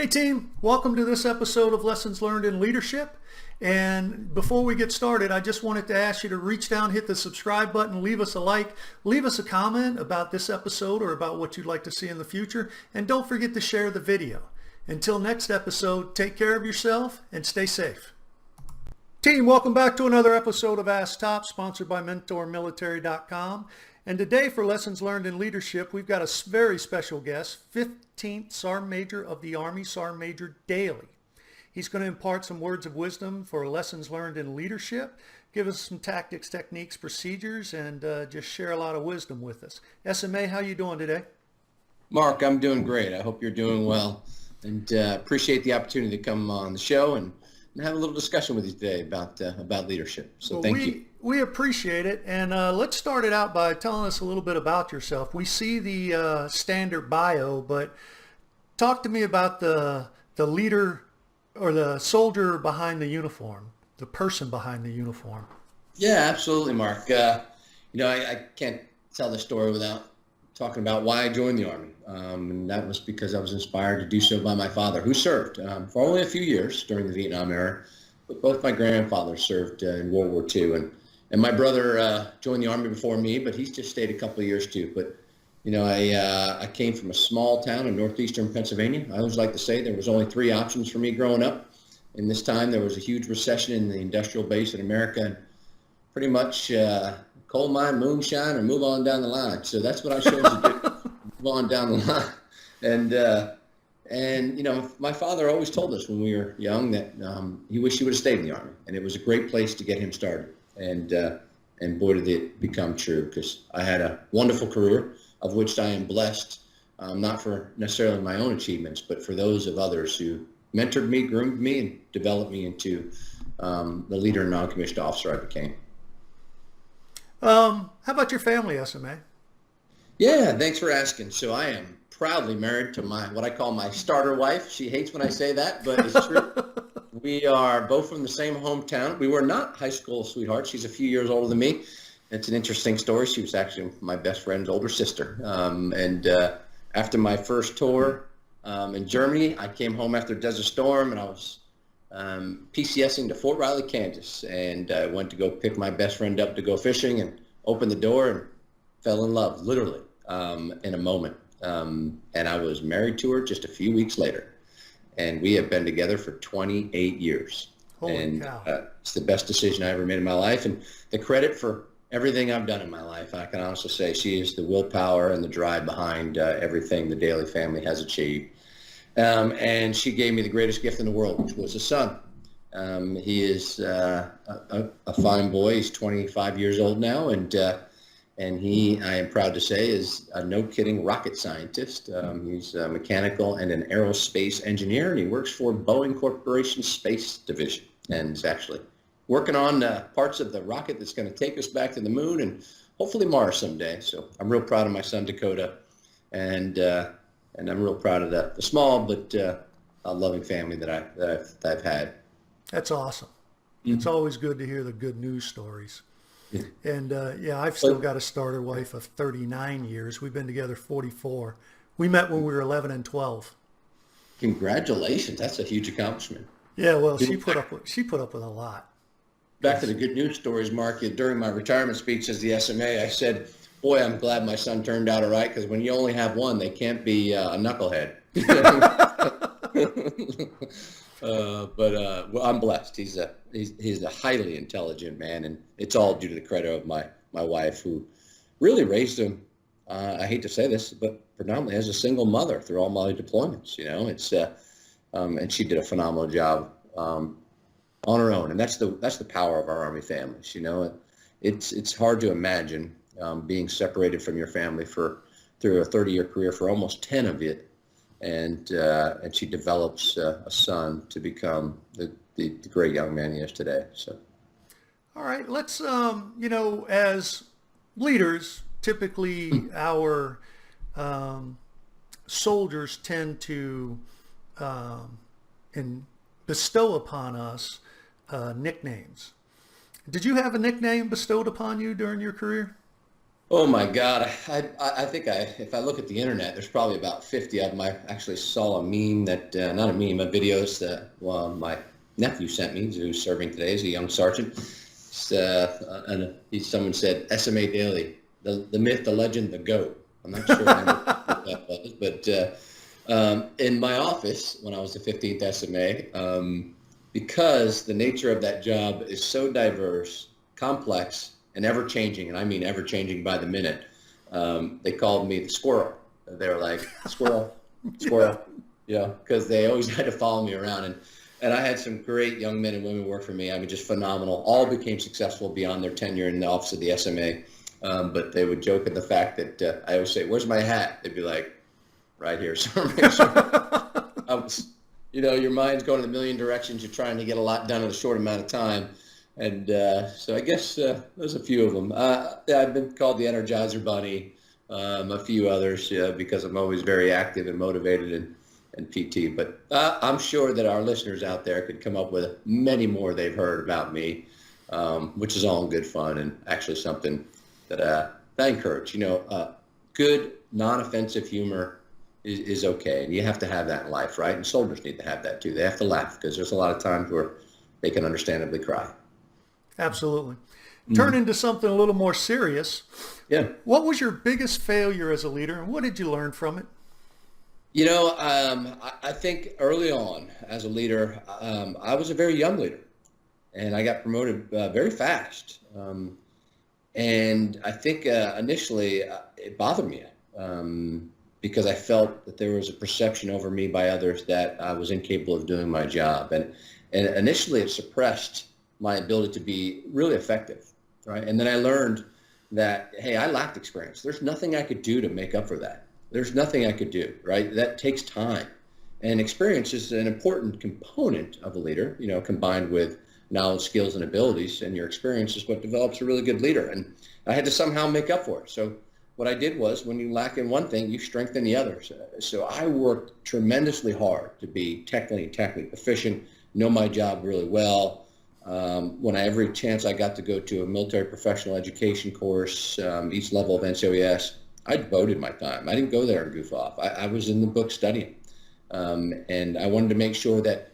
Hey team, welcome to this episode of Lessons Learned in Leadership. And before we get started, I just wanted to ask you to reach down, hit the subscribe button, leave us a like, leave us a comment about this episode or about what you'd like to see in the future. And don't forget to share the video. Until next episode, take care of yourself and stay safe. Team, welcome back to another episode of Ask Top, sponsored by MentorMilitary.com. And today for Lessons Learned in Leadership, we've got a very special guest, 15th Sergeant Major of the Army, Sergeant Major Dailey. He's going to impart some words of wisdom for lessons learned in leadership, give us some tactics, techniques, procedures, and just share a lot of wisdom with us. SMA, how you doing today? Mark, I'm doing great. I hope you're doing well, and appreciate the opportunity to come on the show and have a little discussion with you today about leadership. So thank you. We appreciate it, and let's start it out by telling us a little bit about yourself. We see the standard bio, but talk to me about the leader or the soldier behind the uniform, the person behind the uniform. Yeah, absolutely, Mark. I can't tell the story without talking about why I joined the Army, and that was because I was inspired to do so by my father, who served for only a few years during the Vietnam era, but both my grandfathers served in World War II, and my brother joined the Army before me, but he's just stayed a couple of years too. But I came from a small town in northeastern Pennsylvania. I always like to say there was only three options for me growing up. And this time there was a huge recession in the industrial base in America, and pretty much coal mine, moonshine, or move on down the line. So that's what I chose to do, move on down the line. And my father always told us when we were young that he wished he would have stayed in the Army, and it was a great place to get him started. And boy, did it become true, because I had a wonderful career, of which I am blessed, not for necessarily my own achievements, but for those of others who mentored me, groomed me, and developed me into the leader and non-commissioned officer I became. How about your family, SMA? Yeah, thanks for asking. So I am proudly married to what I call my starter wife. She hates when I say that, but it's true. We are both from the same hometown. We were not high school sweethearts. She's a few years older than me. It's an interesting story. She was actually my best friend's older sister. After my first tour in Germany, I came home after Desert Storm, and I was PCSing to Fort Riley, Kansas. And I went to go pick my best friend up to go fishing, and opened the door and fell in love, literally, in a moment. And I was married to her just a few weeks later. And we have been together for 28 years. Holy cow. It's the best decision I ever made in my life. And the credit for everything I've done in my life, I can honestly say she is the willpower and the drive behind everything the Dailey family has achieved. And she gave me the greatest gift in the world, which was a son. He is a fine boy. He's 25 years old now, and he, I am proud to say, is a no-kidding rocket scientist. He's a mechanical and an aerospace engineer, and he works for Boeing Corporation's Space Division, and is actually working on parts of the rocket that's going to take us back to the moon and hopefully Mars someday. So I'm real proud of my son, Dakota, and I'm real proud of the small but loving family that I've had. That's awesome. Mm-hmm. It's always good to hear the good news stories. Yeah. And I've still got a starter wife of 39 years. We've been together 44. We met when we were 11 and 12. Congratulations. That's a huge accomplishment. Yeah, well, she put up with a lot. Back to the good news stories, Mark. During my retirement speech as the SMA, I said, boy, I'm glad my son turned out all right, because when you only have one, they can't be a knucklehead. Well, I'm blessed. He's a highly intelligent man, and it's all due to the credit of my wife, who really raised him. I hate to say this, but predominantly as a single mother through all my deployments. And she did a phenomenal job on her own, and that's the power of our Army families. It's hard to imagine being separated from your family through a 30-year career, for almost 10 of it. And she develops a son to become the great young man he is today. So, all right, let's as leaders, typically our soldiers tend to bestow upon us nicknames. Did you have a nickname bestowed upon you during your career? Oh my God. I think if I look at the internet, there's probably about 50 of them. I actually saw a meme that, not a meme, a videos that my nephew sent me, who's serving today. He's a young sergeant. Someone said, SMA Dailey, the myth, the legend, the GOAT. I'm not sure what that was, but in my office, when I was the 15th SMA, because the nature of that job is so diverse, complex, and ever-changing, and I mean ever-changing by the minute, they called me the squirrel. They were like, squirrel, squirrel, because they always had to follow me around. And I had some great young men and women work for me. I mean, just phenomenal. All became successful beyond their tenure in the office of the SMA. But they would joke at the fact that I always say, "Where's my hat?" They'd be like, "Right here." So make sure. Your mind's going in a million directions. You're trying to get a lot done in a short amount of time. And so I guess there's a few of them. I've been called the Energizer Bunny, a few others, because I'm always very active and motivated and PT. But I'm sure that our listeners out there could come up with many more they've heard about me, which is all in good fun and actually something that I encourage. Good, non-offensive humor is okay. And you have to have that in life, right? And soldiers need to have that too. They have to laugh because there's a lot of times where they can understandably cry. Absolutely. Turn into something a little more serious. Yeah. What was your biggest failure as a leader, and what did you learn from it? I think early on as a leader, I was a very young leader, and I got promoted very fast. And I think initially it bothered me because I felt that there was a perception over me by others that I was incapable of doing my job. And initially it suppressed my ability to be really effective, right? And then I learned that, hey, I lacked experience. There's nothing I could do to make up for that. There's nothing I could do, right? That takes time. And experience is an important component of a leader, combined with knowledge, skills, and abilities. And your experience is what develops a really good leader. And I had to somehow make up for it. So what I did was, when you lack in one thing, you strengthen the others. So I worked tremendously hard to be technically proficient, know my job really well. When every chance I got to go to a military professional education course, each level of NCOES, I devoted my time. I didn't go there and goof off. I was in the book studying. And I wanted to make sure that,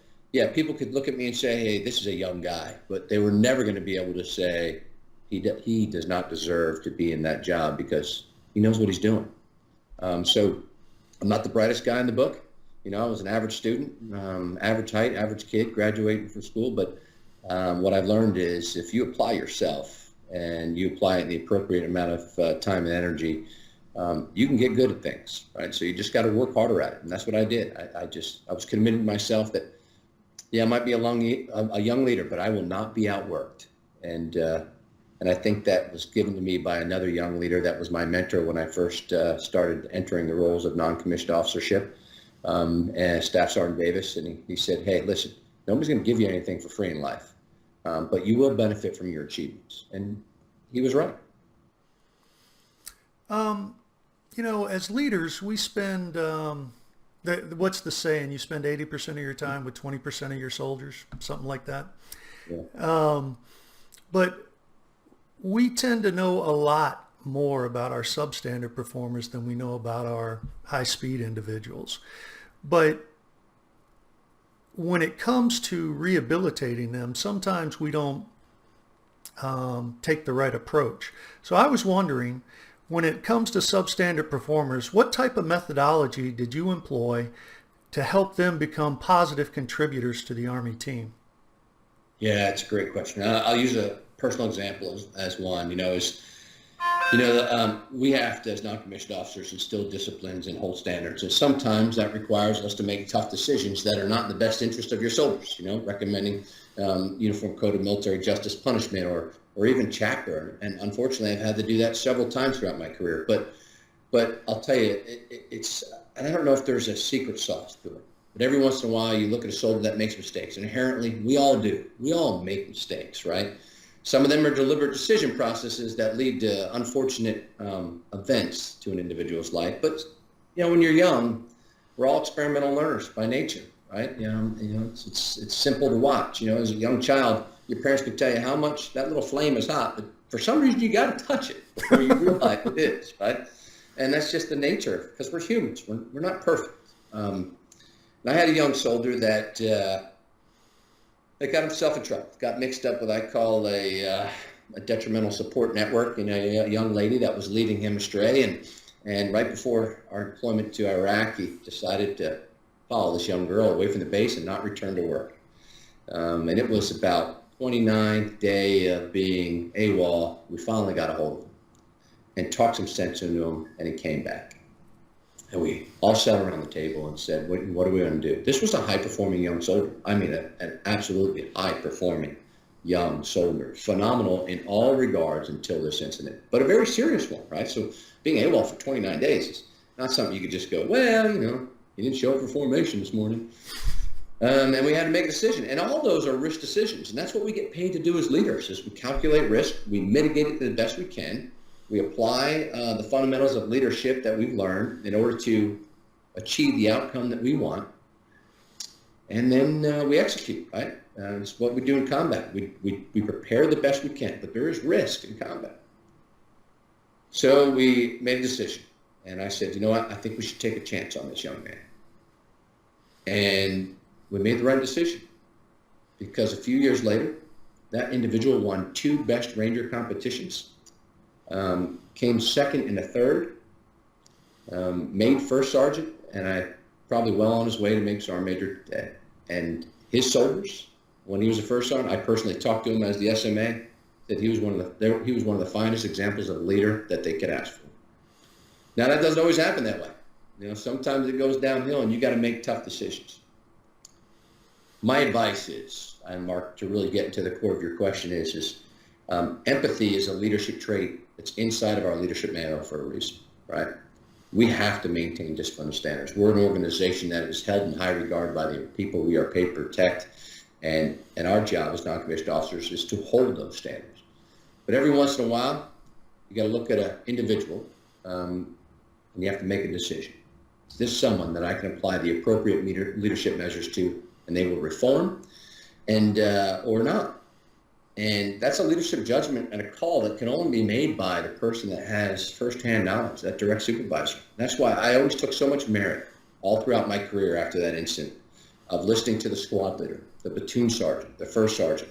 people could look at me and say, hey, this is a young guy, but they were never going to be able to say he does not deserve to be in that job because he knows what he's doing. So I'm not the brightest guy in the book. I was an average student, average height, average kid, graduating from school. But what I've learned is if you apply yourself and you apply it in the appropriate amount of time and energy, you can get good at things, right? So you just got to work harder at it. And that's what I did. I was committed to myself that, I might be a young leader, but I will not be outworked. And I think that was given to me by another young leader that was my mentor when I first started entering the roles of non-commissioned officership, and Staff Sergeant Davis. And he said, hey, listen, nobody's going to give you anything for free in life, but you will benefit from your achievements. And he was right. As leaders, we spend, what's the saying? You spend 80% of your time with 20% of your soldiers, something like that. Yeah. But we tend to know a lot more about our substandard performers than we know about our high-speed individuals. But when it comes to rehabilitating them, sometimes we don't take the right approach. So I was wondering, when it comes to substandard performers, what type of methodology did you employ to help them become positive contributors to the Army team? Yeah, it's a great question. I'll use a personal example as one. We have to, as non-commissioned officers, instill disciplines and hold standards. And sometimes that requires us to make tough decisions that are not in the best interest of your soldiers, recommending Uniform Code of Military Justice punishment or even chapter. And unfortunately, I've had to do that several times throughout my career. But I'll tell you, and I don't know if there's a secret sauce to it. But every once in a while, you look at a soldier that makes mistakes. And inherently, we all do. We all make mistakes, right? Some of them are deliberate decision processes that lead to unfortunate events to an individual's life. But, when you're young, we're all experimental learners by nature, right? It's simple to watch. As a young child, your parents could tell you how much that little flame is hot, but for some reason, you got to touch it before you realize it is, right? And that's just the nature, because we're humans. We're not perfect. And I had a young soldier that got himself in trouble, got mixed up with what I call a detrimental support network, a young lady that was leading him astray. And right before our deployment to Iraq, he decided to follow this young girl away from the base and not return to work. And it was about 29th day of being AWOL. We finally got a hold of him and talked some sense into him, and he came back. And we all sat around the table and said, what are we going to do? This was a high-performing young soldier. I mean, an absolutely high-performing young soldier. Phenomenal in all regards until this incident, but a very serious one, right? So being AWOL for 29 days is not something you could just go, well, you didn't show up for formation this morning. And we had to make a decision. And all those are risk decisions. And that's what we get paid to do as leaders, is we calculate risk, we mitigate it to the best we can, we apply the fundamentals of leadership that we've learned in order to achieve the outcome that we want. And then we execute, right? It's what we do in combat. We prepare the best we can, but there is risk in combat. So we made a decision. And I said, you know what? I think we should take a chance on this young man. And we made the right decision, because a few years later, that individual won 2 Best Ranger competitions, came second in a third, made first sergeant, and I probably well on his way to make sergeant major today. And his soldiers, when he was a first sergeant, I personally talked to him as the SMA, that he was one of the finest examples of a leader that they could ask for. Now, that doesn't always happen that way. Sometimes it goes downhill, and you got to make tough decisions. My advice is, and Mark, to really get into the core of your question is empathy is a leadership trait that's inside of our leadership manual for a reason, right? We have to maintain discipline standards. We're an organization that is held in high regard by the people we are paid to protect, and our job as non-commissioned officers is to hold those standards. But every once in a while, you got to look at an individual, and you have to make a decision. Is this someone that I can apply the appropriate leadership measures to, and they will reform, and or not? And that's a leadership judgment and a call that can only be made by the person that has firsthand knowledge, that direct supervisor. That's why I always took so much merit all throughout my career after that incident of listening to the squad leader, the platoon sergeant, the first sergeant,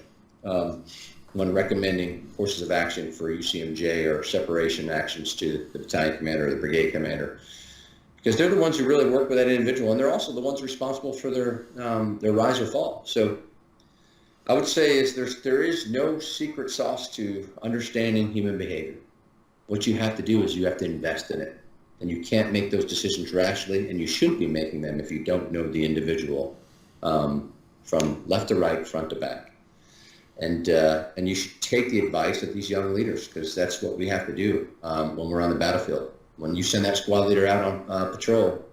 when recommending courses of action for UCMJ or separation actions to the battalion commander or the brigade commander. Because they're the ones who really work with that individual, and they're also the ones responsible for their rise or fall. So I would say there is no secret sauce to understanding human behavior. What you have to do is you have to invest in it. And you can't make those decisions rashly, and you shouldn't be making them if you don't know the individual from left to right, front to back. And you should take the advice of these young leaders, because that's what we have to do when we're on the battlefield. When you send that squad leader out on patrol,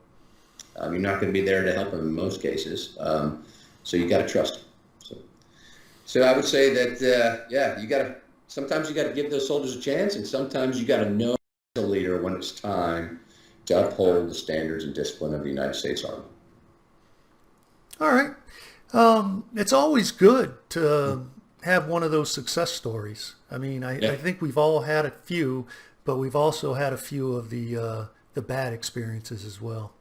you're not going to be there to help them in most cases. So you got to trust them. So I would say that, sometimes you got to give those soldiers a chance, and sometimes you got to know as a leader when it's time to uphold the standards and discipline of the United States Army. All right. It's always good to have one of those success stories. I mean, I think we've all had a few, but we've also had a few of the bad experiences as well.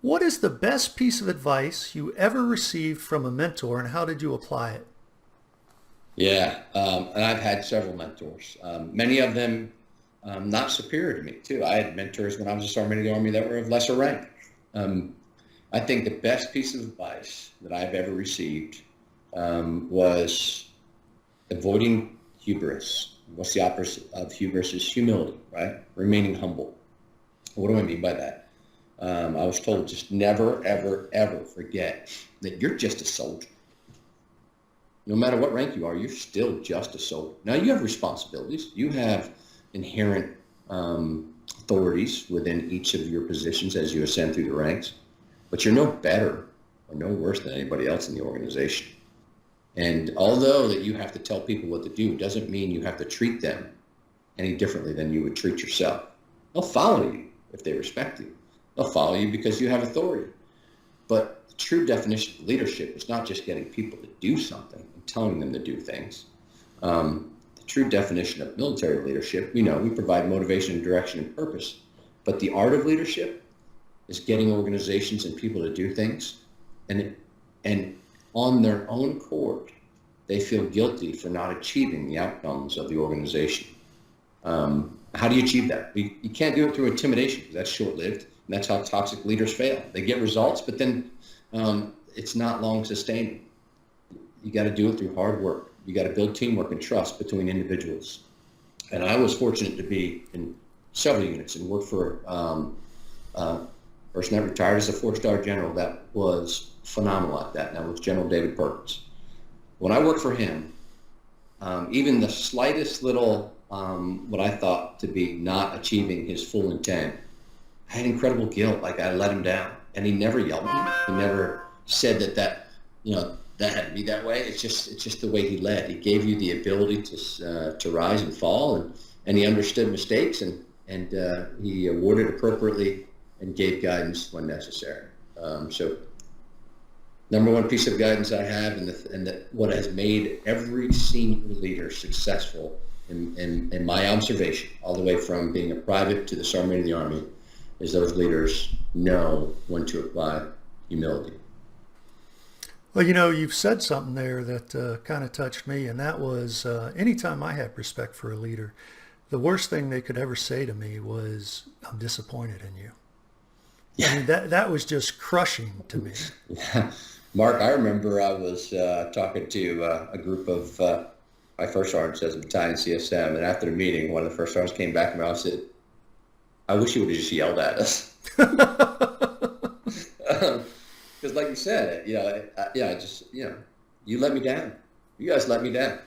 What is the best piece of advice you ever received from a mentor, and how did you apply it? Yeah, and I've had several mentors. Many of them not superior to me, too. I had mentors when I was a sergeant of the Army that were of lesser rank. I think the best piece of advice that I've ever received was avoiding hubris. What's the opposite of hubris? Is humility, right? Remaining humble. What do I mean by that? I was told just never, ever, ever forget that you're just a soldier. No matter what rank you are, you're still just a soldier. Now, you have responsibilities. You have inherent authorities within each of your positions as you ascend through the ranks, but you're no better or no worse than anybody else in the organization. And although that you have to tell people what to do, doesn't mean you have to treat them any differently than you would treat yourself. They'll follow you if they respect you. They'll follow you because you have authority. But the true definition of leadership is not just getting people to do something and telling them to do things. The true definition of military leadership, we provide motivation, direction, and purpose. But the art of leadership is getting organizations and people to do things, and on their own accord, they feel guilty for not achieving the outcomes of the organization. How do you achieve that? You can't do it through intimidation, because that's short-lived, and that's how toxic leaders fail. They get results, but then it's not long sustaining. You got to do it through hard work. You got to build teamwork and trust between individuals. And I was fortunate to be in several units and work for a person that retired as a 4-star general that was phenomenal at that. And that was General David Perkins. When I worked for him, even the slightest little, what I thought to be not achieving his full intent, I had incredible guilt, like I let him down. And he never yelled at me. He never said that that had to be that way. It's just the way he led. He gave you the ability to rise and fall, and he understood mistakes, and he awarded appropriately and gave guidance when necessary. So number one piece of guidance I have, and what has made every senior leader successful in my observation, all the way from being a private to the sergeant of the Army, is those leaders know when to apply humility. Well, you've said something there that kind of touched me, and that was anytime I had respect for a leader, the worst thing they could ever say to me was, "I'm disappointed in you." Yeah. I mean, that was just crushing to me. Yeah. Mark, I remember I was talking to a group of my first sergeants as a battalion CSM, and after the meeting, one of the first sergeants came back to me and said, "I wish you would have just yelled at us." Because like you said, you let me down. You guys let me down.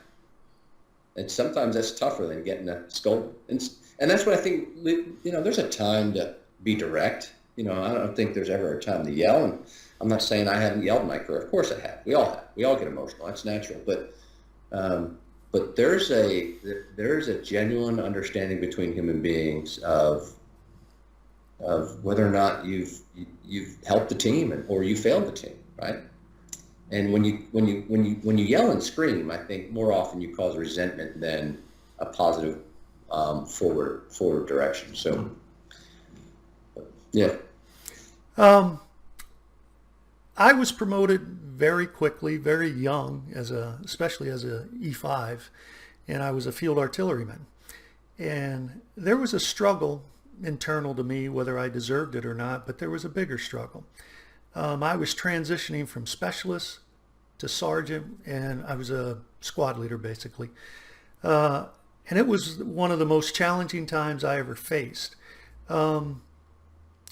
And sometimes that's tougher than getting a scolding. And that's what I think, there's a time to be direct. I don't think there's ever a time to yell. And I'm not saying I haven't yelled in my career. Of course I have. We all have. We all get emotional. That's natural. But there's a genuine understanding between human beings of whether or not you've helped the team or you failed the team, right? And when you yell and scream, I think more often you cause resentment than a positive forward direction. So, yeah. I was promoted very quickly, very young, especially as a E5, and I was a field artilleryman. And there was a struggle internal to me, whether I deserved it or not, but there was a bigger struggle. I was transitioning from specialist to sergeant, and I was a squad leader, basically. And it was one of the most challenging times I ever faced.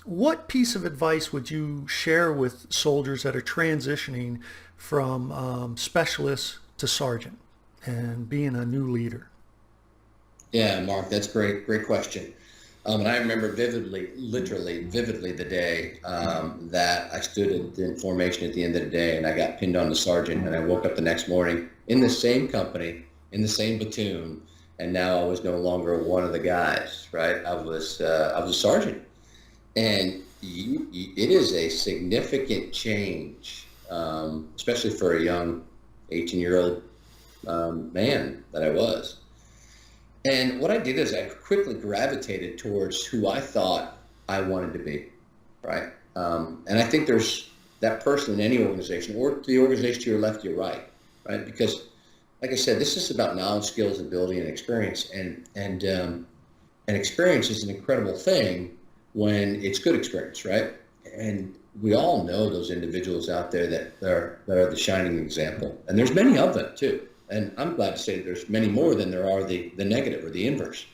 What piece of advice would you share with soldiers that are transitioning from specialist to sergeant and being a new leader? Yeah, Mark, that's great question. And I remember literally vividly the day that I stood in formation at the end of the day, and I got pinned on the sergeant, and I woke up the next morning in the same company, in the same platoon, and now I was no longer one of the guys, right? I was a sergeant. And it is a significant change, especially for a young 18-year-old man that I was. And what I did is I quickly gravitated towards who I thought I wanted to be, right? And I think there's that person in any organization, or the organization to your left, your right? Because, like I said, this is about knowledge, skills, ability, and experience. And experience is an incredible thing when it's good experience, right? And we all know those individuals out there that are the shining example. And there's many of them too. And I'm glad to say that there's many more than there are the negative or the inverse.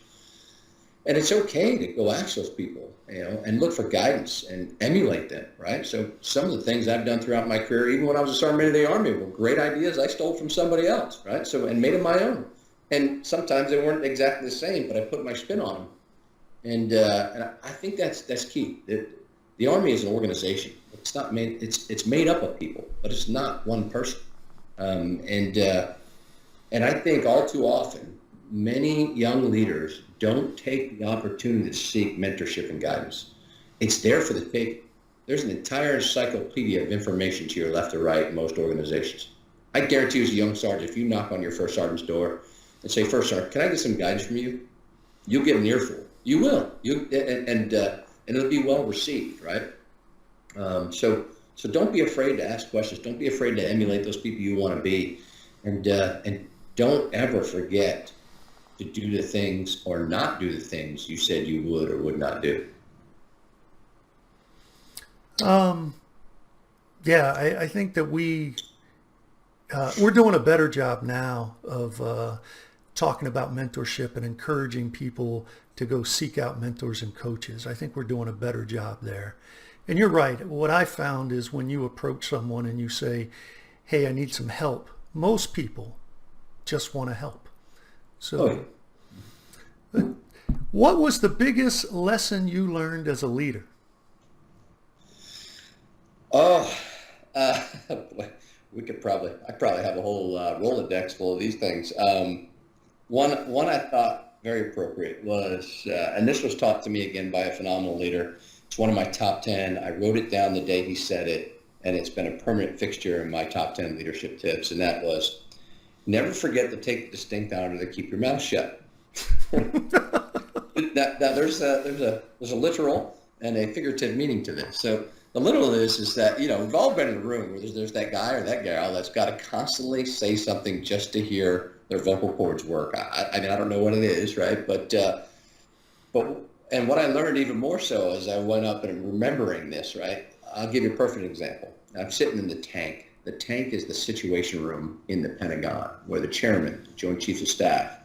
And it's okay to go ask those people, and look for guidance and emulate them, right? So some of the things I've done throughout my career, even when I was a sergeant of the Army, were great ideas I stole from somebody else, right? So, and made them my own. And sometimes they weren't exactly the same, but I put my spin on them. And I think that's key. The Army is an organization. It's not made. It's made up of people, but it's not one person. And I think all too often, many young leaders don't take the opportunity to seek mentorship and guidance. It's there for the taking. There's an entire encyclopedia of information to your left or right in most organizations. I guarantee you, as a young sergeant, if you knock on your first sergeant's door and say, first, sir, can I get some guidance from you? You'll get an earful. You will. And it'll be well received, right? So don't be afraid to ask questions. Don't be afraid to emulate those people you want to be, and don't ever forget to do the things or not do the things you said you would or would not do. Yeah, I think that we're doing a better job now of talking about mentorship and encouraging people to go seek out mentors and coaches. I think we're doing a better job there. And you're right. What I found is when you approach someone and you say, hey, I need some help, most people just want to help. So what was the biggest lesson you learned as a leader? I probably have a whole Rolodex full of these things. One I thought very appropriate was, and this was taught to me again by a phenomenal leader. It's one of my top 10. I wrote it down the day he said it, and it's been a permanent fixture in my top 10 leadership tips. And that was, never forget to take the distinct honor to keep your mouth shut. There's a literal and a figurative meaning to this. So the literal is that, we've all been in a room where there's that guy or that gal that's got to constantly say something just to hear their vocal cords work. I mean, I don't know what it is, right? But and what I learned even more so as I went up and remembering this, right? I'll give you a perfect example. I'm sitting in the tank. The tank is the situation room in the Pentagon where the chairman, the Joint Chiefs of Staff,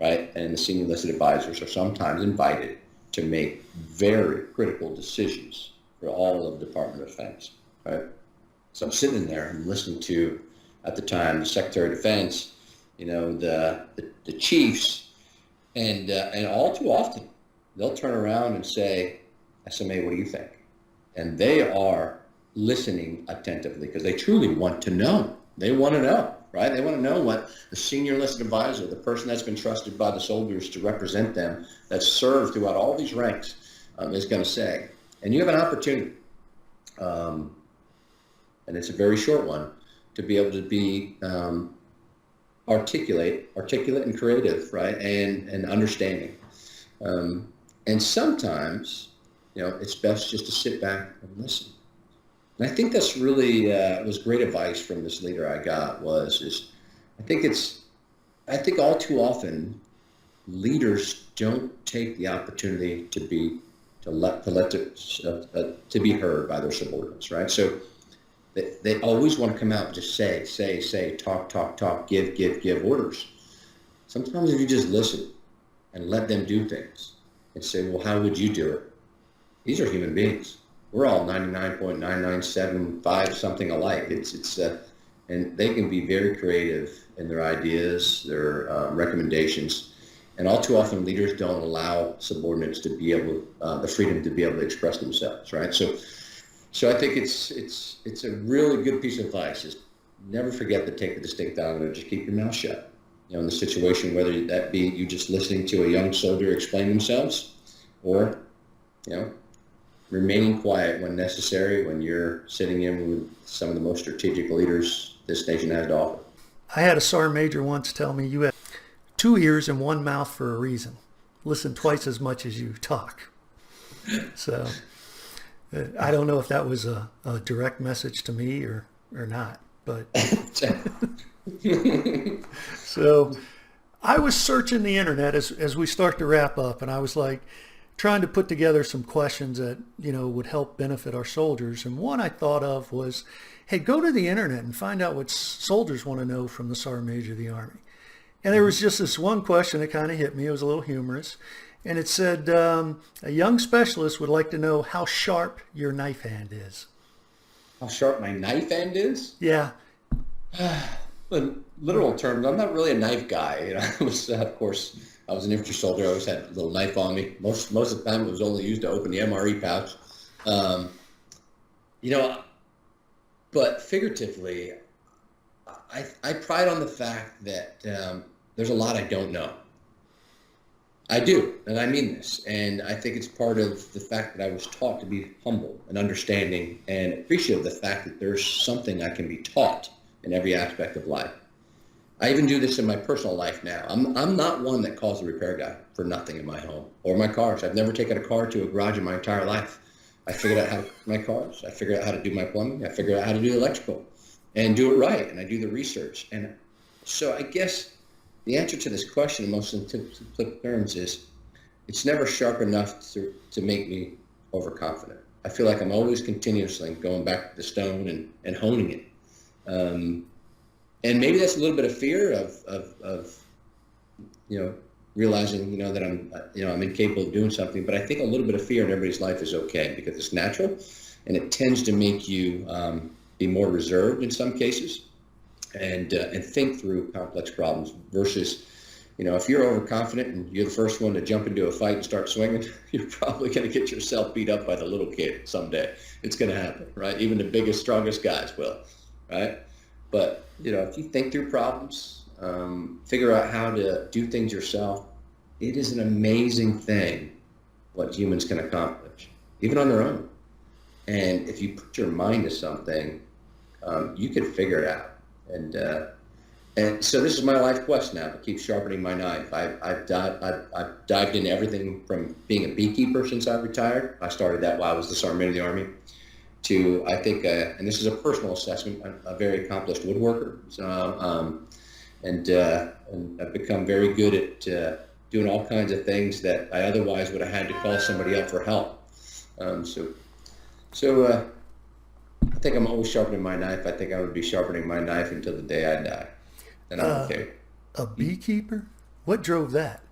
right, and the senior enlisted advisors are sometimes invited to make very critical decisions for all of the Department of Defense, right? So I'm sitting in there and listening to, at the time, the Secretary of Defense, the chiefs, and all too often they'll turn around and say, SMA, what do you think? And they are listening attentively because they truly want to know. They want to know, right? They want to know what the senior enlisted advisor, the person that's been trusted by the soldiers to represent them, that's served throughout all these ranks, is going to say. And you have an opportunity, and it's a very short one, to be able to be articulate and creative, right, and understanding. And sometimes, it's best just to sit back and listen. And I think that's really was great advice from this leader I got I think all too often leaders don't take the opportunity to be heard by their subordinates, right? So they always want to come out and just say, talk, give orders. Sometimes if you just listen and let them do things and say, well, how would you do it? These are human beings. We're all 99.9975 something alike. And they can be very creative in their ideas, their recommendations. And all too often, leaders don't allow subordinates to be able, the freedom to be able to express themselves, right? So I think it's a really good piece of advice: is never forget to take the distinct honor and just keep your mouth shut. In the situation, whether that be you just listening to a young soldier explain themselves, or remaining quiet when necessary when you're sitting in with some of the most strategic leaders this nation has to offer. I had a sergeant major once tell me, you have 2 ears and 1 mouth for a reason. Listen twice as much as you talk. So I don't know if that was a direct message to me or not, but so I was searching the internet as we start to wrap up, and I was like trying to put together some questions that would help benefit our soldiers. And one I thought of was, hey, go to the internet and find out what soldiers want to know from the Sergeant Major of the Army. And there was just this one question that kind of hit me. It was a little humorous. And it said, a young specialist would like to know how sharp your knife hand is. How sharp my knife hand is? Yeah. In literal terms, I'm not really a knife guy. I was, of course, I was an infantry soldier. I always had a little knife on me. Most of the time, it was only used to open the MRE pouch. But figuratively, I pride on the fact that there's a lot I don't know. I do, and I mean this. And I think it's part of the fact that I was taught to be humble and understanding and appreciative of the fact that there's something I can be taught in every aspect of life. I even do this in my personal life now. I'm not one that calls a repair guy for nothing in my home or my cars. I've never taken a car to a garage in my entire life. I figured out how to fix my cars. I figured out how to do my plumbing. I figured out how to do electrical and do it right. And I do the research. And so I guess the answer to this question in most simplistic terms is it's never sharp enough to make me overconfident. I feel like I'm always continuously going back to the stone and honing it. And maybe that's a little bit of fear of realizing, that I'm incapable of doing something. But I think a little bit of fear in everybody's life is okay because it's natural, and it tends to make you be more reserved in some cases, and think through complex problems versus, if you're overconfident and you're the first one to jump into a fight and start swinging, you're probably going to get yourself beat up by the little kid someday. It's going to happen, right? Even the biggest, strongest guys will, right? But, if you think through problems, figure out how to do things yourself, it is an amazing thing what humans can accomplish, even on their own. And if you put your mind to something, you can figure it out. And so this is my life quest now, to keep sharpening my knife. I've dived into everything from being a beekeeper since I retired. I started that while I was the Sergeant in the Army, to, I think, and this is a personal assessment, a very accomplished woodworker. So, and I've become very good at doing all kinds of things that I otherwise would have had to call somebody up for help. So I think I'm always sharpening my knife. I think I would be sharpening my knife until the day I die. And I'm okay. A beekeeper? What drove that?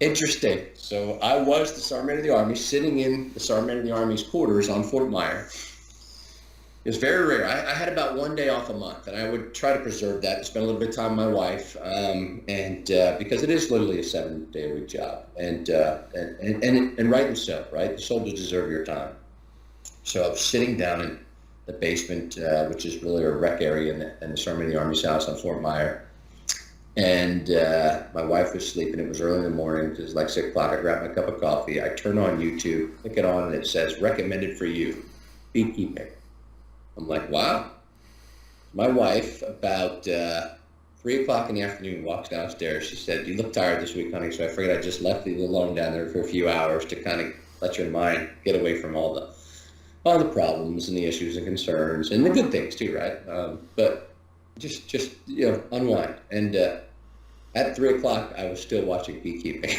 Interesting. So I was the Sergeant of the Army, sitting in the Sergeant of the Army's quarters on Fort Myer. It was very rare. I had about one day off a month, and I would try to preserve that and spend a little bit of time with my wife, and because it is literally a 7-day-a-week job, and rightly so, right? The soldiers deserve your time. So I was sitting down in the basement, which is really a rec area in the Sergeant of the Army's house on Fort Myer. And my wife was sleeping. It was early in the morning. It was like 6 o'clock. I grabbed my cup of coffee. I turn on YouTube, click it on, and it says, recommended for you, beekeeping. I'm like, wow. My wife, about 3 o'clock in the afternoon, walks downstairs. She said, you look tired this week, honey. So I figured I just left you alone down there for a few hours to kind of let your mind get away from all the problems and the issues and concerns and the good things too, right? But just unwind. And at 3 o'clock, I was still watching beekeeping.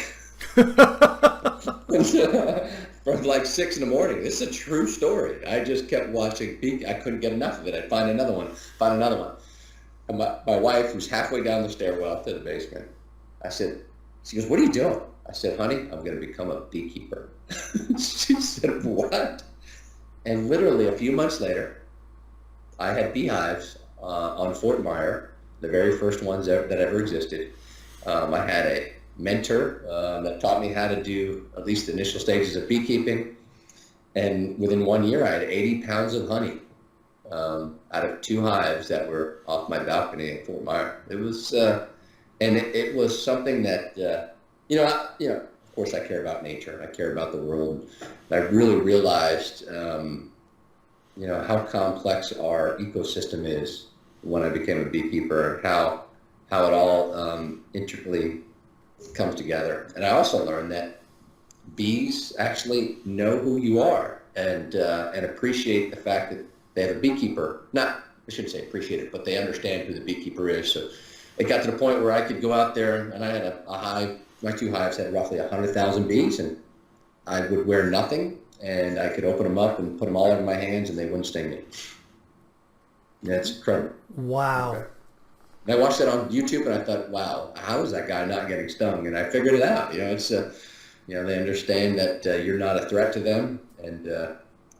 From like 6 in the morning. This is a true story. I just kept watching I couldn't get enough of it. I'd find another one. And my wife, who's halfway down the stairwell to the basement, she goes, what are you doing? I said, honey, I'm going to become a beekeeper. She said, what? And literally a few months later, I had beehives on Fort Myer, the very first ones that ever existed. I had a mentor that taught me how to do at least the initial stages of beekeeping. And within 1 year, I had 80 pounds of honey out of 2 hives that were off my balcony at Fort Myer. It was, and it was something that, of course, I care about nature. I care about the world. And I really realized, how complex our ecosystem is when I became a beekeeper, and how it all intricately comes together. And I also learned that bees actually know who you are and appreciate the fact that they have a beekeeper. I shouldn't say appreciate it, but they understand who the beekeeper is. So it got to the point where I could go out there, and I had a hive. My 2 hives had roughly 100,000 bees, and I would wear nothing, and I could open them up and put them all in my hands, and they wouldn't sting me. That's incredible. Wow. Okay. And I watched that on YouTube, and I thought, wow, how is that guy not getting stung? And I figured it out. It's they understand that you're not a threat to them, and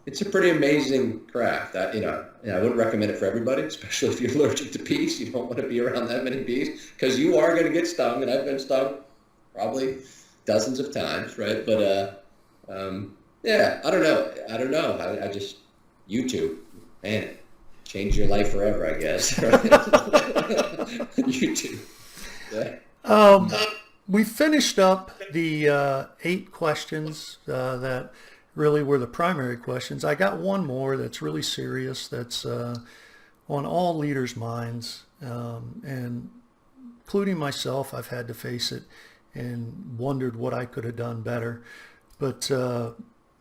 it's a pretty amazing craft. I wouldn't recommend it for everybody, especially if you're allergic to bees. You don't want to be around that many bees because you are going to get stung, and I've been stung probably dozens of times, right? But I don't know. I just YouTube, man. Change your life forever, I guess. YouTube. Yeah. We finished up the 8 questions that really were the primary questions. I got one more that's really serious, that's on all leaders' minds, and including myself, I've had to face it and wondered what I could have done better. But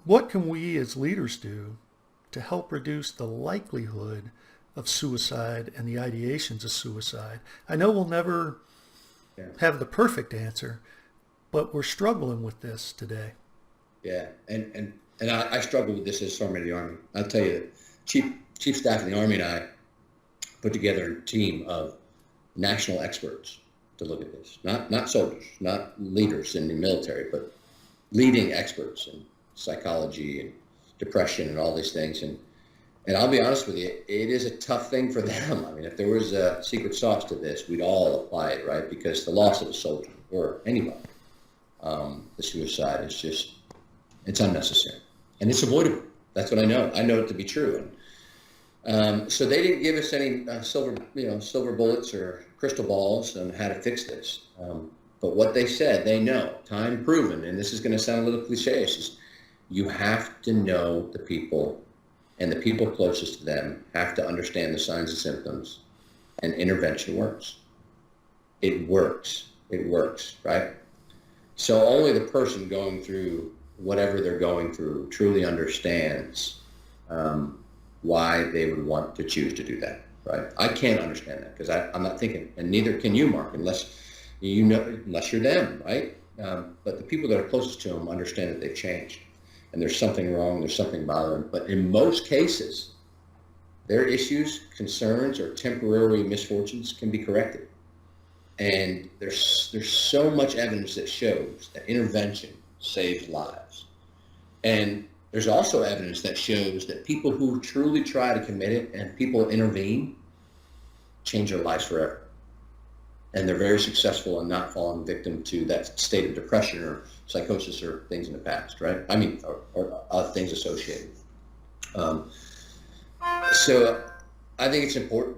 what can we as leaders do to help reduce the likelihood of suicide and the ideations of suicide? I know we'll never have the perfect answer, but we're struggling with this today. Yeah, and I struggle with this as Sergeant of the Army. I'll tell you that Chief Staff of the Army and I put together a team of national experts to look at this. Not soldiers, not leaders in the military, but leading experts in psychology and depression and all these things. And I'll be honest with you, it is a tough thing for them. I mean, if there was a secret sauce to this, we'd all apply it, right? Because the loss of a soldier or anybody, the suicide is just, it's unnecessary and it's avoidable. That's what I know. I know it to be true. And so they didn't give us any silver bullets or crystal balls on how to fix this. But what they said, they know, time proven, and this is going to sound a little cliche, is you have to know the people, and the people closest to them have to understand the signs and symptoms, and intervention works. It works. It works, right? So only the person going through whatever they're going through truly understands why they would want to choose to do that, right? I can't understand that because I'm not thinking, and neither can you, Mark, unless you're them, right? But the people that are closest to them understand that they've changed and there's something wrong, there's something bothering. But in most cases, their issues, concerns, or temporary misfortunes can be corrected. And there's so much evidence that shows that intervention saves lives. And there's also evidence that shows that people who truly try to commit it and people intervene change their lives forever. And they're very successful in not falling victim to that state of depression or psychosis or things in the past, right? I mean, or other things associated. So I think it's important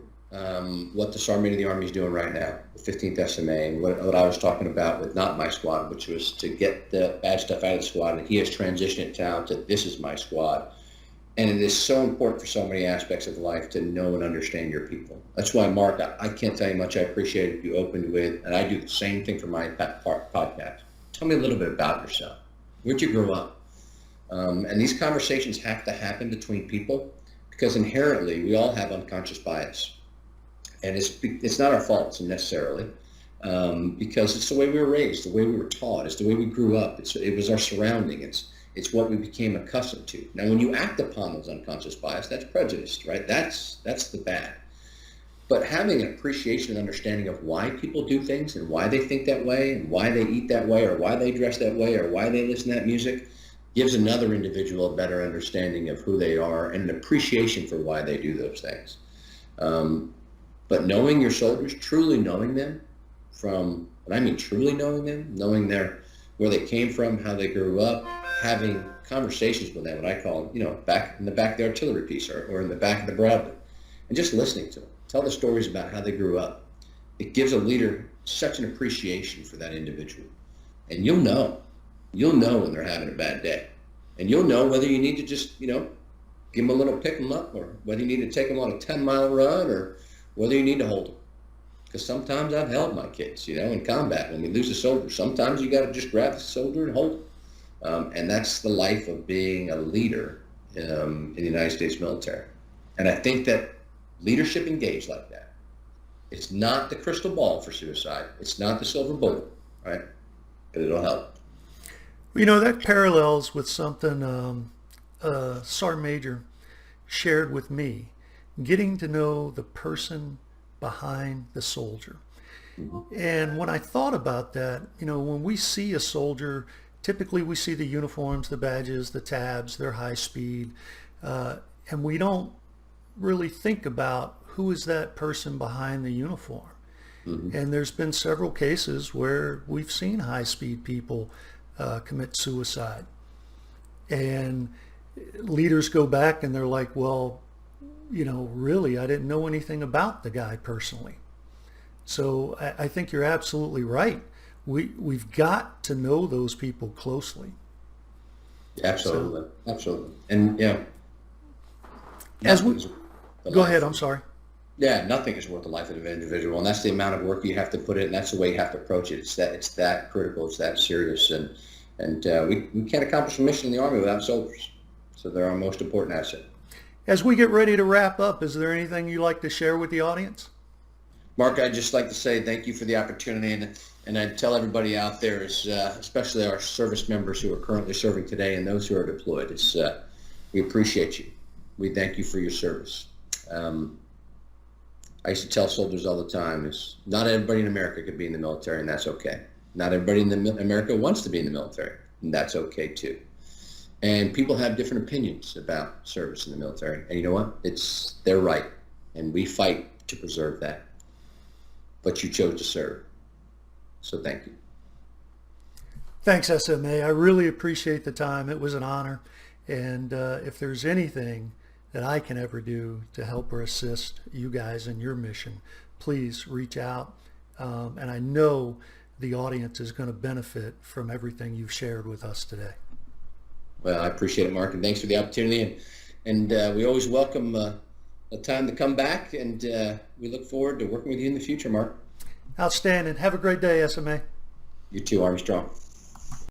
what the Sergeant of the Army is doing right now, the 15th SMA, and what I was talking about with not my squad, which was to get the bad stuff out of the squad, and he has transitioned it down to this is my squad. And it is so important for so many aspects of life to know and understand your people. That's why, Mark, I can't tell you how much I appreciate it you opened with, and I do the same thing for my podcast. Tell me a little bit about yourself. Where'd you grow up? And these conversations have to happen between people because inherently we all have unconscious bias. And it's not our fault necessarily because it's the way we were raised, the way we were taught, it's the way we grew up. It was our surrounding. It's what we became accustomed to. Now, when you act upon those unconscious bias, that's prejudice, right? That's the bad. But having an appreciation and understanding of why people do things and why they think that way and why they eat that way or why they dress that way or why they listen to that music gives another individual a better understanding of who they are and an appreciation for why they do those things. But knowing your soldiers, truly knowing them from, and I mean truly knowing them, knowing where they came from, how they grew up, having conversations with them, what I call, back in the back of the artillery piece or in the back of the Bradley, and just listening to them, tell the stories about how they grew up. It gives a leader such an appreciation for that individual. And you'll know when they're having a bad day. And you'll know whether you need to just, give them a little pick them up or whether you need to take them on a 10-mile run or whether you need to hold them. Because sometimes I've held my kids, in combat. When we lose a soldier, sometimes you got to just grab the soldier and hold them. And that's the life of being a leader in the United States military. And I think that leadership engaged like that, it's not the crystal ball for suicide. It's not the silver bullet, right? But it'll help. That parallels with something Sergeant Major shared with me, getting to know the person behind the soldier. Mm-hmm. And when I thought about that, when we see a soldier, typically we see the uniforms, the badges, the tabs, their high speed, and we don't really think about who is that person behind the uniform. Mm-hmm. And there's been several cases where we've seen high-speed people commit suicide. And leaders go back and they're like, well, really, I didn't know anything about the guy personally. So I think you're absolutely right. We've got to know those people closely. Absolutely. And go ahead. I'm sorry. Yeah, nothing is worth the life of an individual, and that's the amount of work you have to put in, and that's the way you have to approach it. It's that critical, it's that serious, and we can't accomplish a mission in the Army without soldiers. So they're our most important asset. As we get ready to wrap up, is there anything you'd like to share with the audience? Mark, I'd just like to say thank you for the opportunity, and I'd tell everybody out there, especially our service members who are currently serving today and those who are deployed, we appreciate you. We thank you for your service. I used to tell soldiers all the time, not everybody in America could be in the military, and that's okay. Not everybody in America wants to be in the military, and that's okay too. And people have different opinions about service in the military, and you know what? It's their right, and we fight to preserve that. But you chose to serve, so thank you. Thanks, SMA. I really appreciate the time. It was an honor. And if there's anything that I can ever do to help or assist you guys in your mission, please reach out. And I know the audience is going to benefit from everything you've shared with us today. Well, I appreciate it, Mark, and thanks for the opportunity. And we always welcome a time to come back, and we look forward to working with you in the future, Mark. Outstanding. Have a great day, SMA. You too, Army Strong.